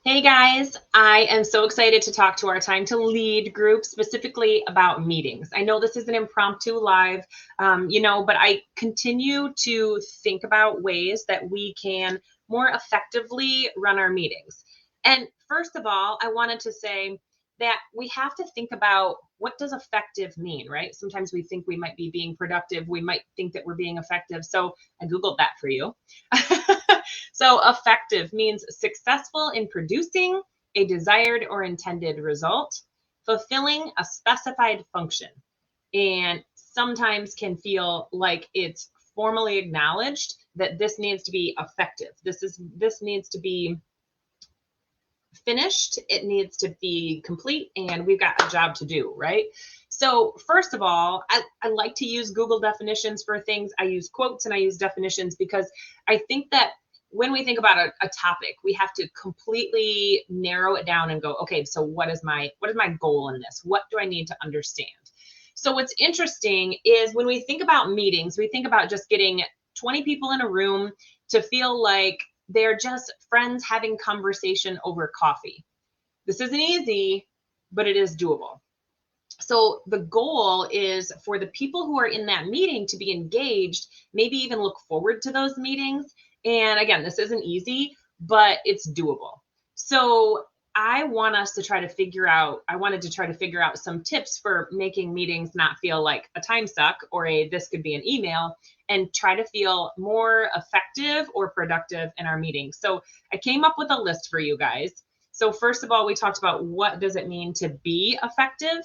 Hey guys, I am so excited to talk to our Time to Lead group specifically about meetings. I know this is an impromptu live, but I continue to think about ways that we can more effectively run our meetings. And first of all, I wanted to say that we have to think about what does effective mean, right? Sometimes we think we might be being productive. We might think that we're being effective. So I Googled that for you. So effective means successful in producing a desired or intended result, fulfilling a specified function, and sometimes can feel like it's formally acknowledged that this needs to be effective. This needs to be finished, it needs to be complete, and we've got a job to do, right? So first of all, I like to use Google definitions for things. I use quotes and I use definitions because I think that when we think about a topic, we have to completely narrow it down and go, okay, so what is my goal in this? What do I need to understand? So what's interesting is when we think about meetings, we think about just getting 20 people in a room to feel like they're just friends having conversation over coffee. This isn't easy, but it is doable. So the goal is for the people who are in that meeting to be engaged, maybe even look forward to those meetings. And again, this isn't easy, but it's doable. So I wanted to try to figure out some tips for making meetings not feel like a time suck or this could be an email, and try to feel more effective or productive in our meetings. So I came up with a list for you guys. So first of all, we talked about what does it mean to be effective?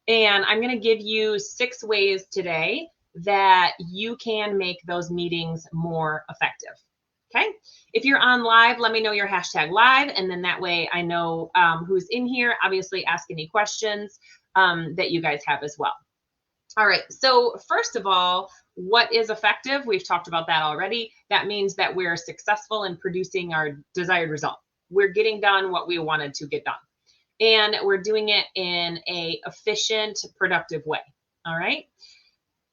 And I'm going to give you 6 ways today that you can make those meetings more effective. Okay. If you're on live, let me know your hashtag live. And then that way I know who's in here. Obviously, ask any questions that you guys have as well. All right. So first of all, what is effective? We've talked about that already. That means that we're successful in producing our desired result. We're getting done what we wanted to get done. And we're doing it in a efficient, productive way. All right.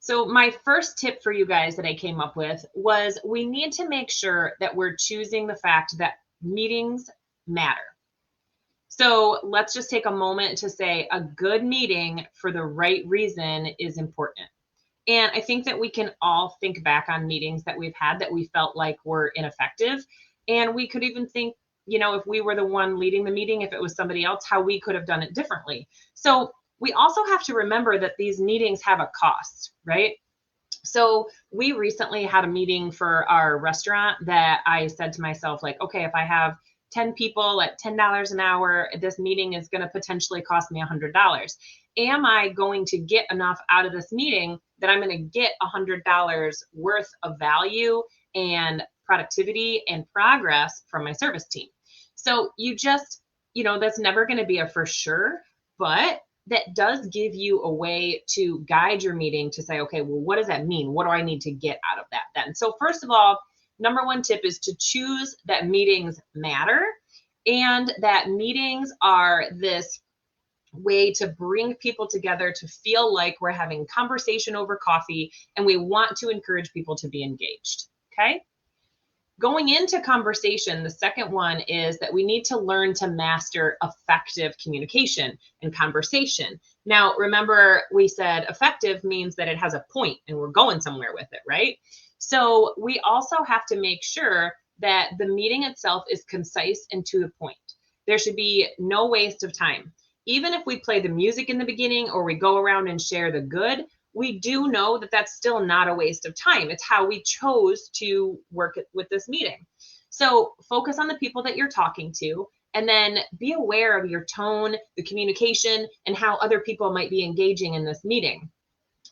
So my first tip for you guys that I came up with was we need to make sure that we're choosing the fact that meetings matter. So let's just take a moment to say a good meeting for the right reason is important. And I think that we can all think back on meetings that we've had that we felt like were ineffective. And we could even think, if we were the one leading the meeting, if it was somebody else, how we could have done it differently. So we also have to remember that these meetings have a cost, right? So we recently had a meeting for our restaurant that I said to myself, like, okay, if I have 10 people at $10 an hour, this meeting is going to potentially cost me $100. Am I going to get enough out of this meeting that I'm going to get $100 worth of value and productivity and progress from my service team? So you just, that's never going to be a for sure, but that does give you a way to guide your meeting to say, okay, well, what does that mean? What do I need to get out of that then? So first of all, number 1 tip is to choose that meetings matter and that meetings are this way to bring people together to feel like we're having conversation over coffee, and we want to encourage people to be engaged. Okay. Going into conversation, the second one is that we need to learn to master effective communication and conversation. Now, remember, we said effective means that it has a point and we're going somewhere with it, right? So we also have to make sure that the meeting itself is concise and to the point. There should be no waste of time. Even if we play the music in the beginning or we go around and share the good, we do know that that's still not a waste of time. It's how we chose to work with this meeting. So focus on the people that you're talking to, and then be aware of your tone, the communication, and how other people might be engaging in this meeting.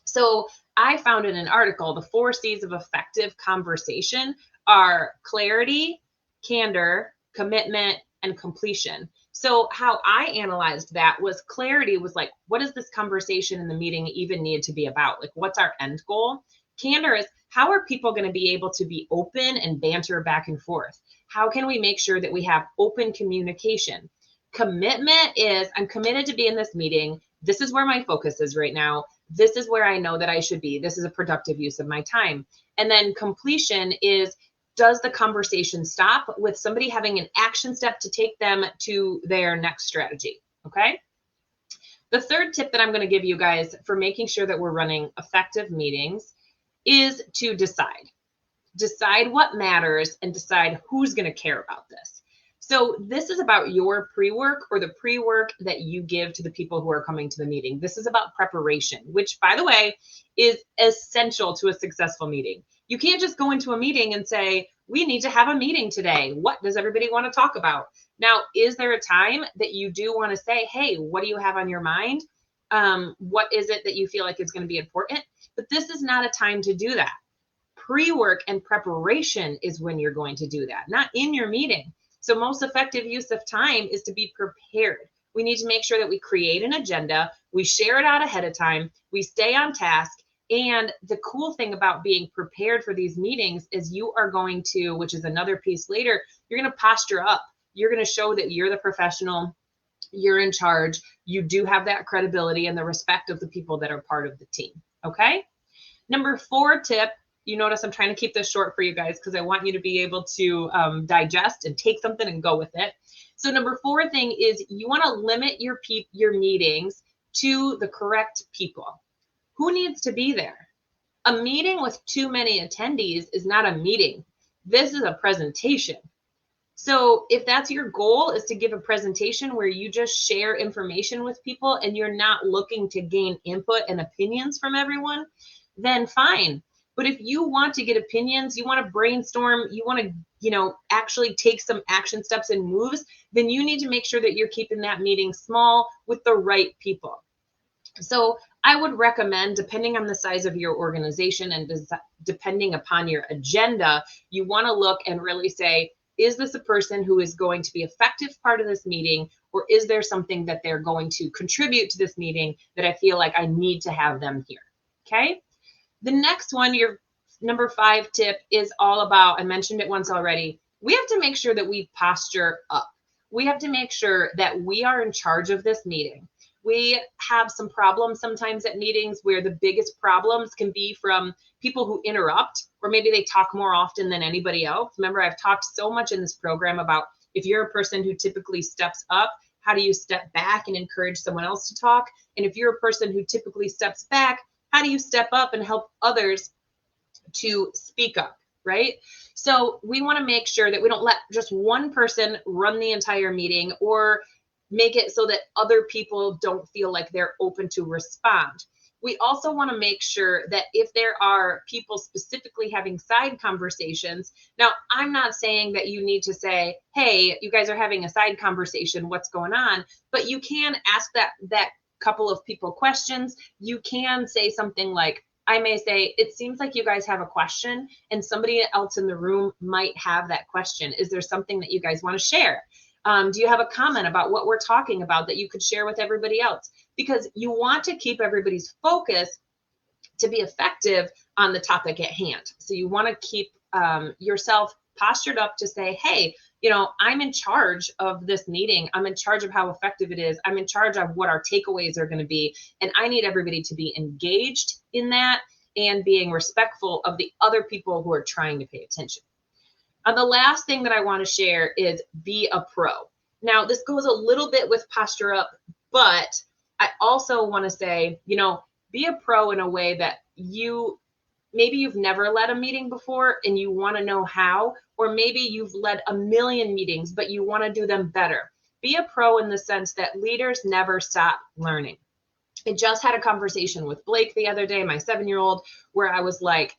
So I found in an article, the 4 C's of effective conversation are clarity, candor, commitment, and completion. So how I analyzed that was clarity was like, what does this conversation in the meeting even need to be about? Like, what's our end goal? Candor is, how are people going to be able to be open and banter back and forth? How can we make sure that we have open communication? Commitment is, I'm committed to be in this meeting. This is where my focus is right now. This is where I know that I should be. This is a productive use of my time. And then completion is, does the conversation stop with somebody having an action step to take them to their next strategy? Okay. The third tip that I'm going to give you guys for making sure that we're running effective meetings is to decide. Decide what matters and decide who's going to care about this. So this is about your pre-work or the pre-work that you give to the people who are coming to the meeting. This is about preparation, which, by the way, is essential to a successful meeting. You can't just go into a meeting and say, we need to have a meeting today. What does everybody want to talk about? Now, is there a time that you do want to say, hey, what do you have on your mind? What is it that you feel like is going to be important? But this is not a time to do that. Pre-work and preparation is when you're going to do that, not in your meeting. So most effective use of time is to be prepared. We need to make sure that we create an agenda, we share it out ahead of time, we stay on task. And the cool thing about being prepared for these meetings is you are going to, which is another piece later, you're going to posture up. You're going to show that you're the professional, you're in charge, you do have that credibility and the respect of the people that are part of the team. Okay. Number 4 tip. You notice I'm trying to keep this short for you guys because I want you to be able to digest and take something and go with it. So number 4 thing is you want to limit your meetings to the correct people. Who needs to be there? A meeting with too many attendees is not a meeting. This is a presentation. So if that's your goal, is to give a presentation where you just share information with people and you're not looking to gain input and opinions from everyone, then fine. But if you want to get opinions, you want to brainstorm, you want to, actually take some action steps and moves, then you need to make sure that you're keeping that meeting small with the right people. So I would recommend, depending on the size of your organization and depending upon your agenda, you want to look and really say, is this a person who is going to be effective part of this meeting, or is there something that they're going to contribute to this meeting that I feel like I need to have them here? Okay. The next one, your number 5 tip, is all about, I mentioned it once already, we have to make sure that we posture up. We have to make sure that we are in charge of this meeting. We have some problems sometimes at meetings where the biggest problems can be from people who interrupt, or maybe they talk more often than anybody else. Remember, I've talked so much in this program about if you're a person who typically steps up, how do you step back and encourage someone else to talk? And if you're a person who typically steps back, how do you step up and help others to speak up, right? So we want to make sure that we don't let just one person run the entire meeting or make it so that other people don't feel like they're open to respond. We also want to make sure that if there are people specifically having side conversations, now I'm not saying that you need to say, hey, you guys are having a side conversation, what's going on? But you can ask that couple of people questions. You can say something like, I may say, it seems like you guys have a question and somebody else in the room might have that question. Is there something that you guys want to share? Do you have a comment about what we're talking about that you could share with everybody else? Because you want to keep everybody's focus to be effective on the topic at hand. So you want to keep yourself postured up to say, hey, I'm in charge of this meeting. I'm in charge of how effective it is. I'm in charge of what our takeaways are going to be. And I need everybody to be engaged in that and being respectful of the other people who are trying to pay attention. The last thing that I want to share is be a pro. Now, this goes a little bit with posture up, but I also want to say, be a pro in a way that maybe you've never led a meeting before and you want to know how, or maybe you've led a million meetings, but you want to do them better. Be a pro in the sense that leaders never stop learning. I just had a conversation with Blake the other day, my 7-year-old, where I was like,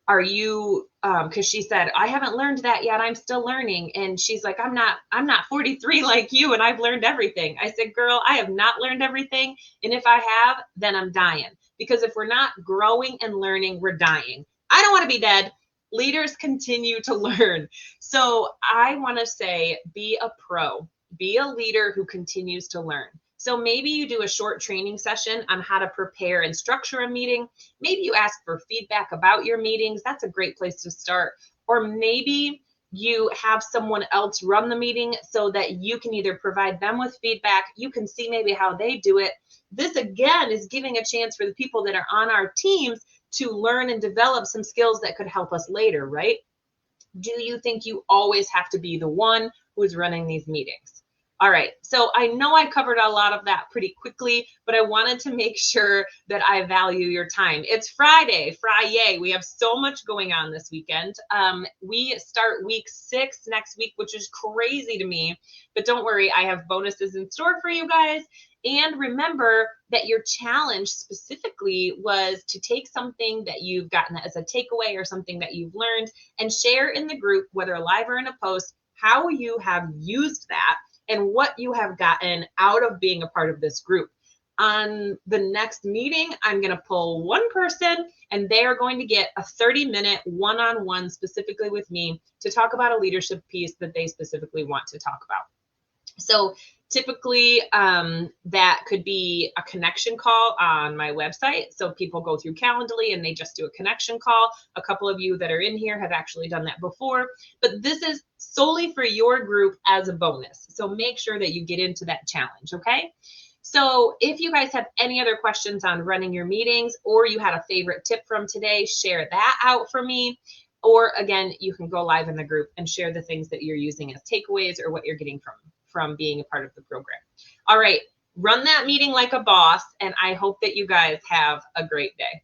are you, because she said, I haven't learned that yet. I'm still learning. And she's like, I'm not 43 like you, and I've learned everything. I said, girl, I have not learned everything. And if I have, then I'm dying. Because if we're not growing and learning, we're dying. I don't want to be dead. Leaders continue to learn. So I want to say, be a pro, be a leader who continues to learn. So maybe you do a short training session on how to prepare and structure a meeting. Maybe you ask for feedback about your meetings. That's a great place to start. Or maybe you have someone else run the meeting so that you can either provide them with feedback. You can see maybe how they do it. This, again, is giving a chance for the people that are on our teams to learn and develop some skills that could help us later, right? Do you think you always have to be the one who's running these meetings? All right, so I know I covered a lot of that pretty quickly, but I wanted to make sure that I value your time. It's Friday, we have so much going on this weekend. We start week 6 next week, which is crazy to me, but don't worry, I have bonuses in store for you guys. And remember that your challenge specifically was to take something that you've gotten as a takeaway or something that you've learned and share in the group, whether live or in a post, how you have used that and what you have gotten out of being a part of this group. On the next meeting, I'm going to pull one person and they are going to get a 30-minute one-on-one specifically with me to talk about a leadership piece that they specifically want to talk about. So typically that could be a connection call on my website. So people go through Calendly and they just do a connection call. A couple of you that are in here have actually done that before, but this is solely for your group as a bonus. So make sure that you get into that challenge, okay? So if you guys have any other questions on running your meetings, or you had a favorite tip from today, share that out for me. Or again, you can go live in the group and share the things that you're using as takeaways or what you're getting from being a part of the program. All right, run that meeting like a boss, and I hope that you guys have a great day.